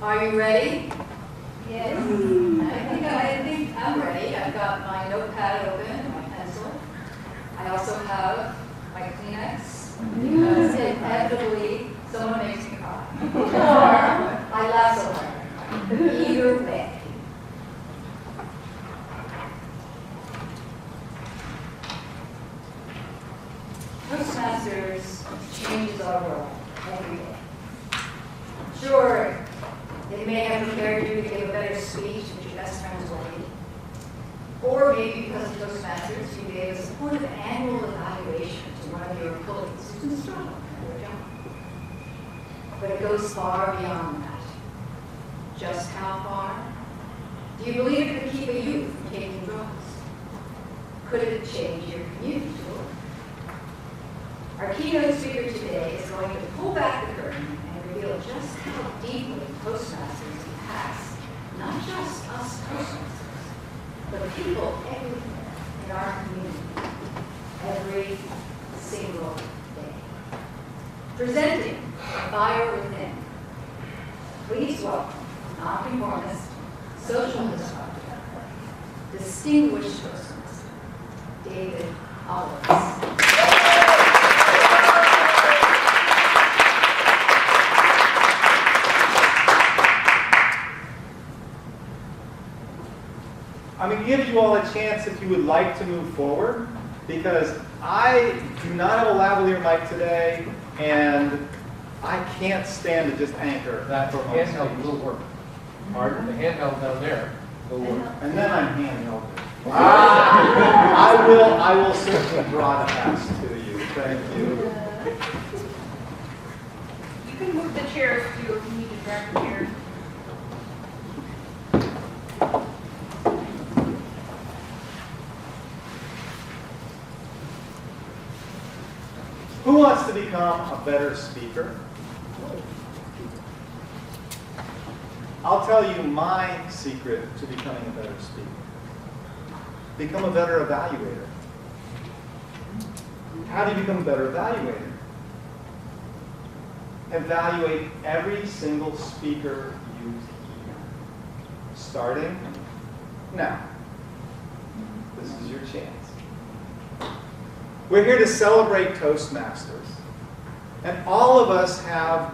Are you ready? Yes. I think I'm ready. I've got my notepad open, my pencil. I also have my Kleenex, because inevitably someone makes me cry. Or I laugh so hard. Either way. Toastmasters changes our world every day. Sure, they may have prepared you to give a better speech at your best friend's wedding. Or maybe because of Toastmasters, you gave a supportive annual evaluation to one of your employees who's been struggling at their job. But it goes far beyond that. Just how far? Do you believe it could keep a youth from taking drugs? Could it change your community to work? Our keynote speaker today is going to pull back the curtain and reveal just how deeply Toastmasters impacts not just us Toastmasters, but people everywhere in our community, every single day. Presenting Fire Within, please welcome nonconformist, social disruptor, distinguished Toastmaster, David Hablewitz. I'm going to give you all a chance if you would like to move forward, because I do not have a lavalier mic today, and I can't stand to just anchor That for my handheld speech. will work. Pardon? The handheld down there will work. And then I'm handheld. I will certainly broadcast to you. Thank you. You can move the chairs too if you need to grab the chairs. Who wants to become a better speaker? I'll tell you my secret to becoming a better speaker. Become a better evaluator. How do you become a better evaluator? Evaluate every single speaker you hear. Starting now. This is your chance. We're here to celebrate Toastmasters. And all of us have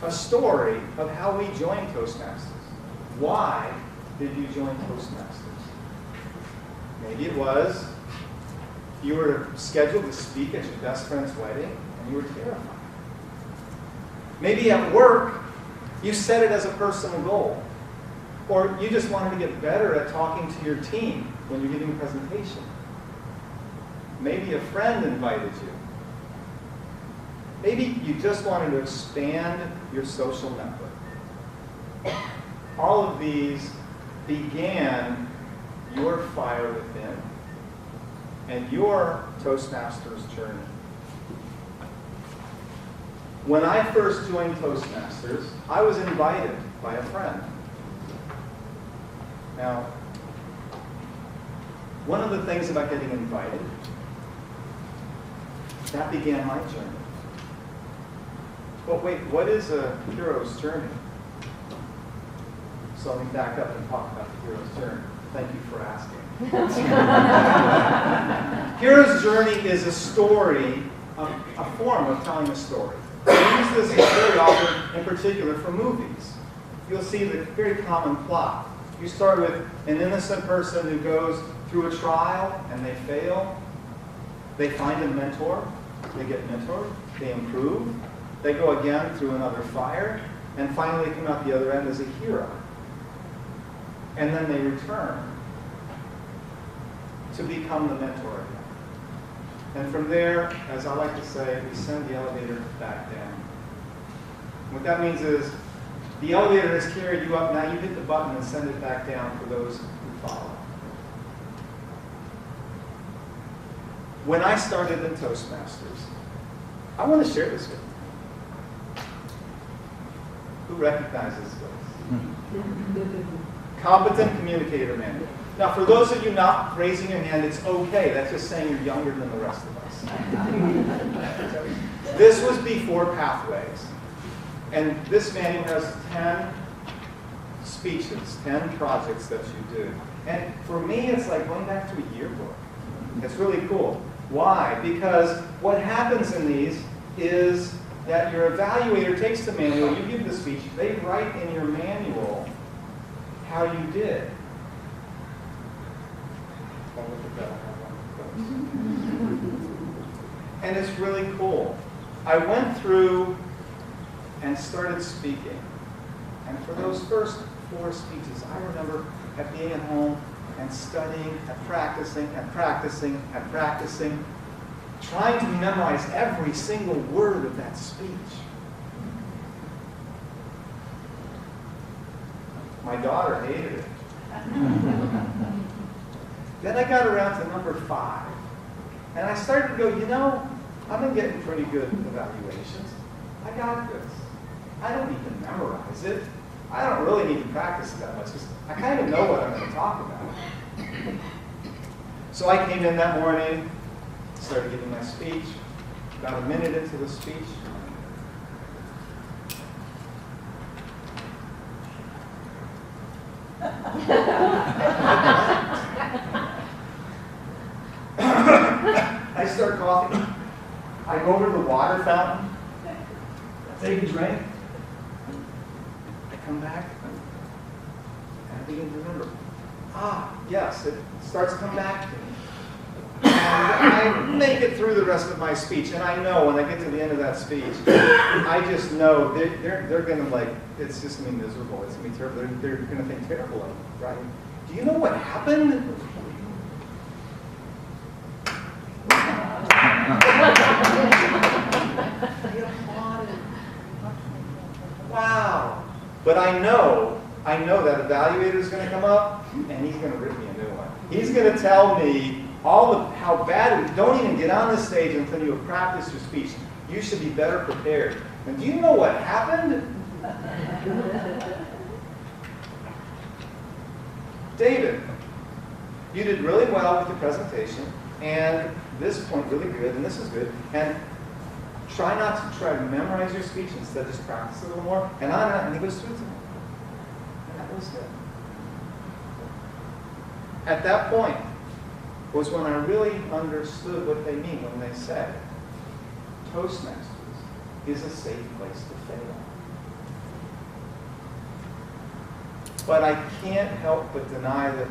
a story of how we joined Toastmasters. Why did you join Toastmasters? Maybe it was you were scheduled to speak at your best friend's wedding and you were terrified. Maybe at work, you set it as a personal goal. Or you just wanted to get better at talking to your team when you're giving a presentation. Maybe a friend invited you. Maybe you just wanted to expand your social network. All of these began your fire within and your Toastmasters journey. When I first joined Toastmasters, I was invited by a friend. Now, one of the things about getting invited, that began my journey. But wait, what is a hero's journey? So let me back up and talk about the hero's journey. Thank you for asking. Hero's journey is a story, a form of telling a story. We use this very often, in particular, for movies. You'll see the very common plot. You start with an innocent person who goes through a trial and they fail. They find a mentor. They get mentored. They improve. They go again through another fire. And finally come out the other end as a hero. And then they return to become the mentor again. And from there, as I like to say, we send the elevator back down. What that means is the elevator has carried you up. Now you hit the button and send it back down for those who follow. When I started in Toastmasters, I want to share this with you. Who recognizes this? Competent communicator manual. Now, for those of you not raising your hand, it's okay. That's just saying you're younger than the rest of us. This was before Pathways. And this manual has 10 speeches, 10 projects that you do. And for me, it's like going back to a yearbook. It's really cool. Why? Because what happens in these is that your evaluator takes the manual, you give the speech, they write in your manual how you did. And it's really cool. I went through and started speaking. And for those first 4 speeches, I remember being at home and studying and practicing and practicing and practicing, trying to memorize every single word of that speech. My daughter hated it. Then I got around to number 5. And I started to go, you know, I've been getting pretty good evaluations. I got this. I don't need to memorize it. I don't really need to practice it that much because I kind of know what I'm going to talk about. So I came in that morning, started giving my speech. About a minute into the speech, I start coughing. I go over to the water fountain, take a drink. I come back, and I begin to remember. Yes, it starts to come back to me. And I make it through the rest of my speech, and I know when I get to the end of that speech, I just know they're going to, like, it's just going to be miserable. It's going to be terrible. They're going to think terrible of me, right? Do you know what happened? Wow. But I know that evaluator is going to come up, and he's going to rip me a new one. He's going to tell me how bad it is. Don't even get on the stage until you have practiced your speech. You should be better prepared. And do you know what happened? David, you did really well with your presentation, and this point really good, and this is good. And try not to try to memorize your speech, instead just practice a little more. And on and on, and he goes through it to me. And that was good. At that point was when I really understood what they mean when they say Toastmasters is a safe place to fail. But I can't help but deny that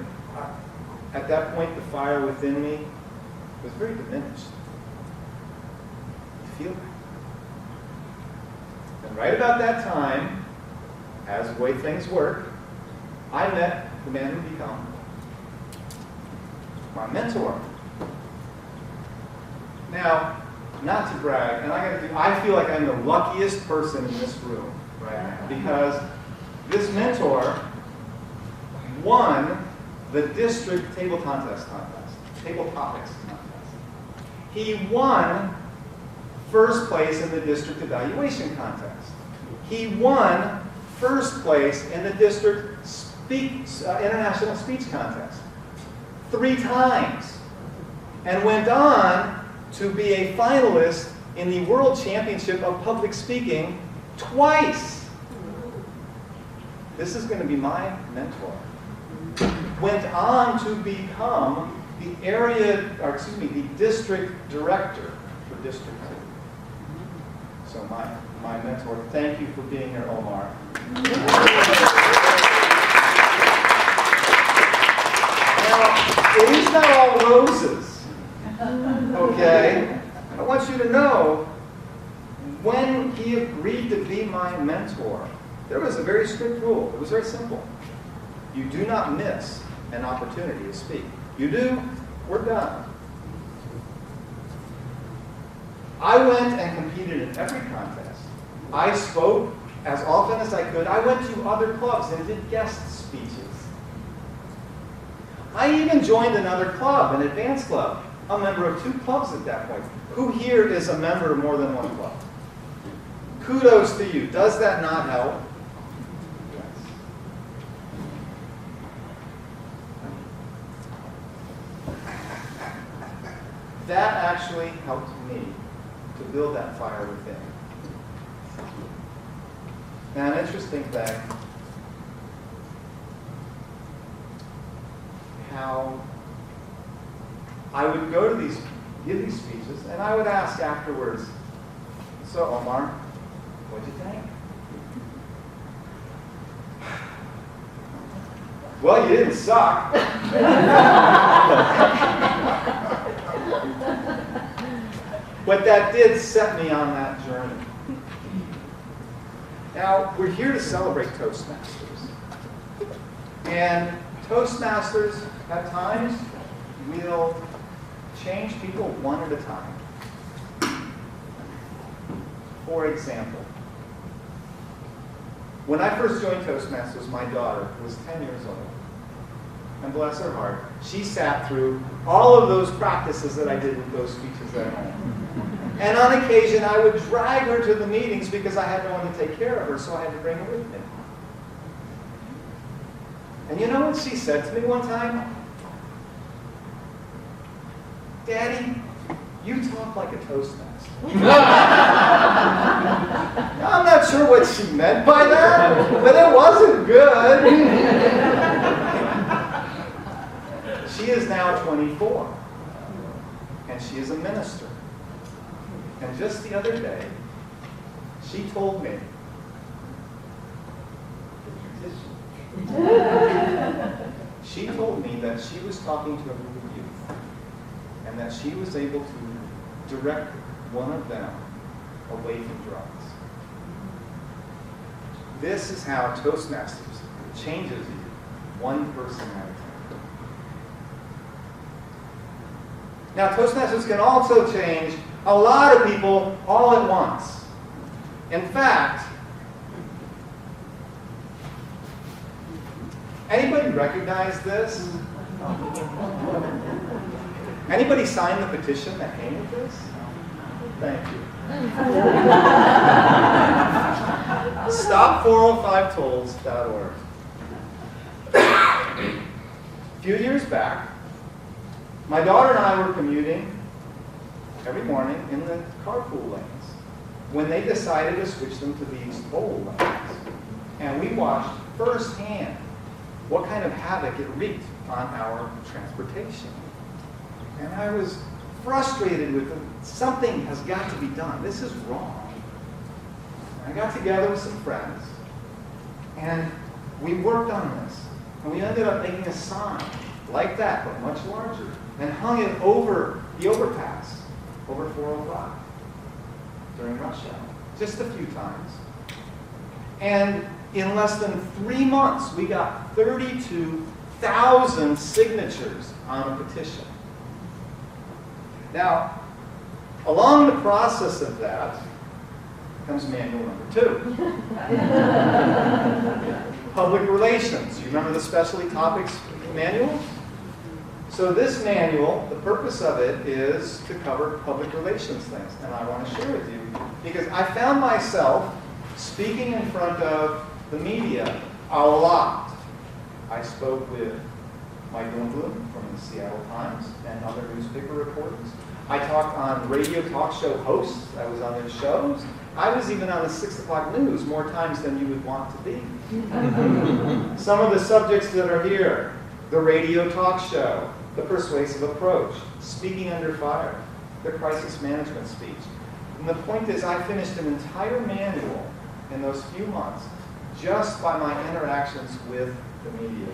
at that point the fire within me was very diminished. I feel that. And right about that time, as the way things work, I met the man who became my mentor. Now, not to brag, and I feel like I'm the luckiest person in this room right now, because this mentor won the district table topics contest. He won first place in the district evaluation contest. He won first place in the district international speech contest 3 times, and went on to be a finalist in the World Championship of Public Speaking twice. This is going to be my mentor. Went on to become the the district director for District 2. So my mentor, thank you for being here, Omar. Now, it is not all roses, okay? I want you to know, when he agreed to be my mentor, there was a very strict rule. It was very simple. You do not miss an opportunity to speak. You do, we're done. I went and competed in every contest. I spoke as often as I could. I went to other clubs and did guest speeches. I even joined another club, an advanced club, a member of 2 clubs at that point. Who here is a member of more than 1 club? Kudos to you. Does that not help? That actually helped me to build that fire within. Now, an interesting thing, how I would go to give these speeches, and I would ask afterwards, so Omar, what'd you think? Well, you didn't suck. But that did set me on that journey. Now, we're here to celebrate Toastmasters. And Toastmasters, at times, will change people one at a time. For example, when I first joined Toastmasters, my daughter was 10 years old. And bless her heart, she sat through all of those practices that I did with those speeches at home. And on occasion, I would drag her to the meetings because I had no one to take care of her, so I had to bring her with me. And you know what she said to me one time? Daddy, you talk like a Toastmaster. I'm not sure what she meant by that, but it wasn't good. She is now 24, and she is a minister. And just the other day, she told me, she told me that she was talking to a group of youth, and that she was able to direct one of them away from drugs. This is how Toastmasters changes you, one person at a time. Now, Toastmasters can also change a lot of people all at once. In fact, anybody recognize this? Anybody sign the petition that came with this? Thank you. Stop405tolls.org. A few years back, my daughter and I were commuting every morning in the carpool lanes when they decided to switch them to these toll lanes. And we watched firsthand what kind of havoc it wreaked on our transportation. And I was frustrated with them. Something has got to be done. This is wrong. I got together with some friends, and we worked on this. And we ended up making a sign like that, but much larger, and hung it over the overpass, over 405, during rush hour, just a few times. And in less than 3 months, we got 32,000 signatures on a petition. Now, along the process of that comes manual number 2. Public relations. You remember the specialty topics manual? So this manual, the purpose of it is to cover public relations things. And I want to share with you because I found myself speaking in front of the media a lot. I spoke with Mike Bloom from the Seattle Times and other newspaper reporters. I talked on radio talk show hosts. I was on their shows. I was even on the 6 o'clock news more times than you would want to be. Some of the subjects that are here: the radio talk show, the persuasive approach, speaking under fire, the crisis management speech. And the point is, I finished an entire manual in those few months just by my interactions with the media.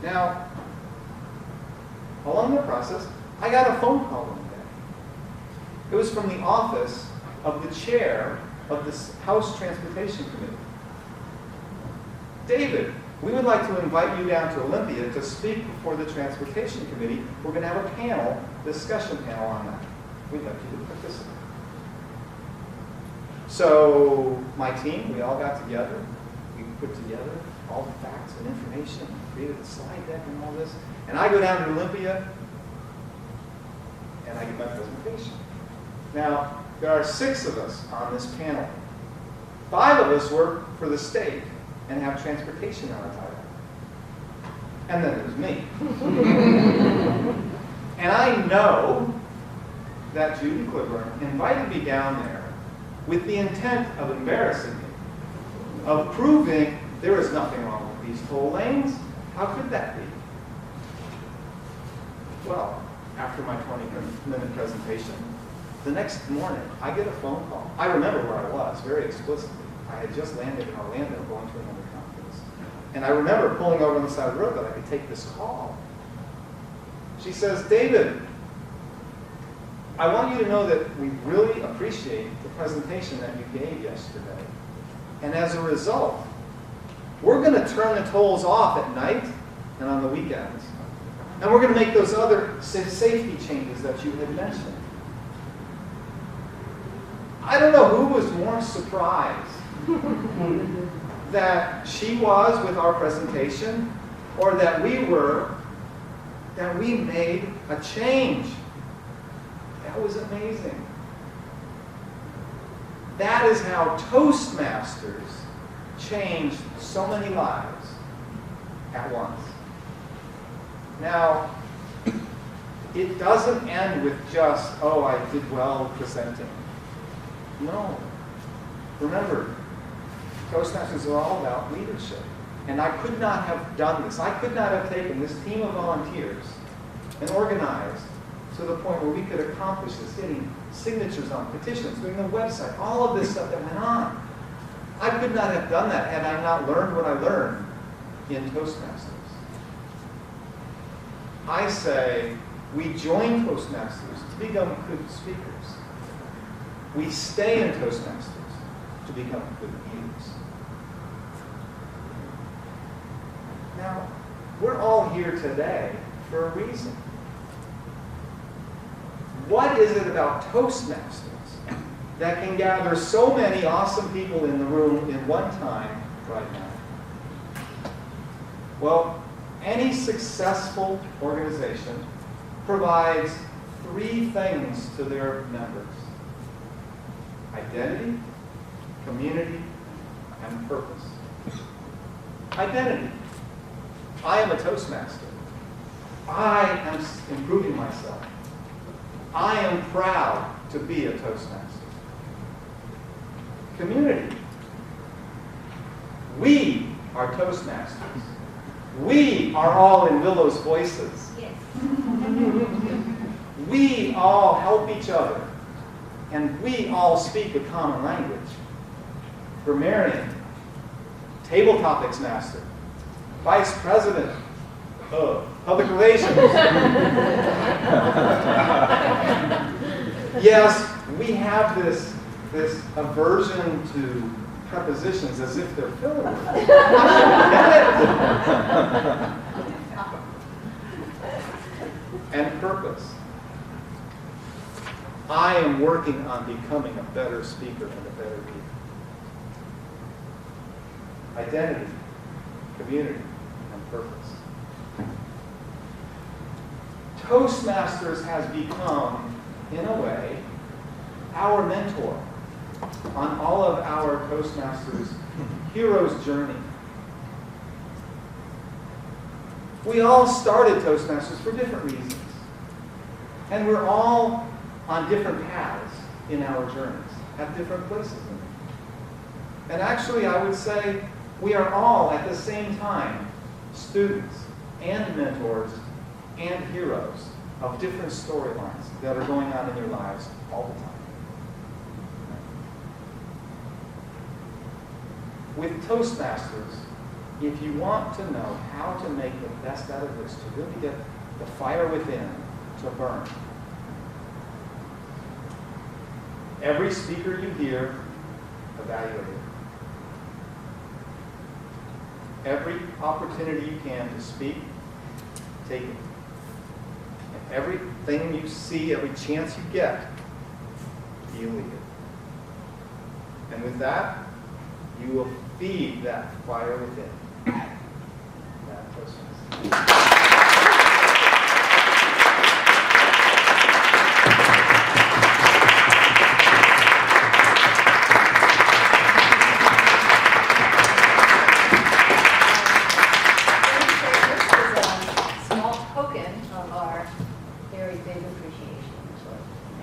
Now, along the process, I got a phone call one day. It was from the office of the chair of the House Transportation Committee. David, we would like to invite you down to Olympia to speak before the Transportation Committee. We're going to have a panel, discussion panel on that. We'd like you to participate. So my team, we all got together. We put together all the facts and information, created a slide deck and all this. And I go down to Olympia, and I give my presentation. Now, there are 6 of us on this panel. 5 of us work for the state and have transportation on our title. And then there's me. And I know that Judy Clipper invited me down there with the intent of embarrassing me, of proving there is nothing wrong with these toll lanes, How could that be? Well, after my 20-minute presentation, the next morning, I get a phone call. I remember where I was very explicitly. I had just landed in Orlando going to another conference. And I remember pulling over on the side of the road that I could take this call. She says, David, I want you to know that we really appreciate the presentation that you gave yesterday. And as a result, we're going to turn the tolls off at night and on the weekends. And we're going to make those other safety changes that you had mentioned. I don't know who was more surprised that she was with our presentation or that we made a change. That was amazing. That is how Toastmasters changed so many lives at once. Now, it doesn't end with just, oh, I did well presenting. No. Remember, Toastmasters are all about leadership. And I could not have done this. I could not have taken this team of volunteers and organized to the point where we could accomplish this, getting signatures on petitions, doing the website, all of this stuff that went on. I could not have done that had I not learned what I learned in Toastmasters. I say we join Toastmasters to become good speakers. We stay in Toastmasters to become good leaders. Now, we're all here today for a reason. What is it about Toastmasters that can gather so many awesome people in the room in one time right now? Well, any successful organization provides three things to their members: identity, community, and purpose. Identity. I am a Toastmaster. I am improving myself. I am proud to be a Toastmaster. Community. We are Toastmasters. We are all in Willow's voices. Yes. We all help each other. And we all speak a common language. For Marion, Table Topics Master, Vice President of Public Relations. Yes, we have this aversion to prepositions as if they're filler words. And purpose. I am working on becoming a better speaker and a better leader. Identity, community, and purpose. Toastmasters has become, in a way, our mentor on all of our Toastmasters' hero's journey. We all started Toastmasters for different reasons. And we're all on different paths in our journeys, at different places in it. And actually, I would say we are all, at the same time, students and mentors and heroes of different storylines that are going on in your lives all the time. With Toastmasters, if you want to know how to make the best out of this, to really get the fire within to burn, every speaker you hear, evaluate it. Every opportunity you can to speak, take it. And everything you see, every chance you get, you lead it. And with that, you will feed that fire within. That Toastmasters.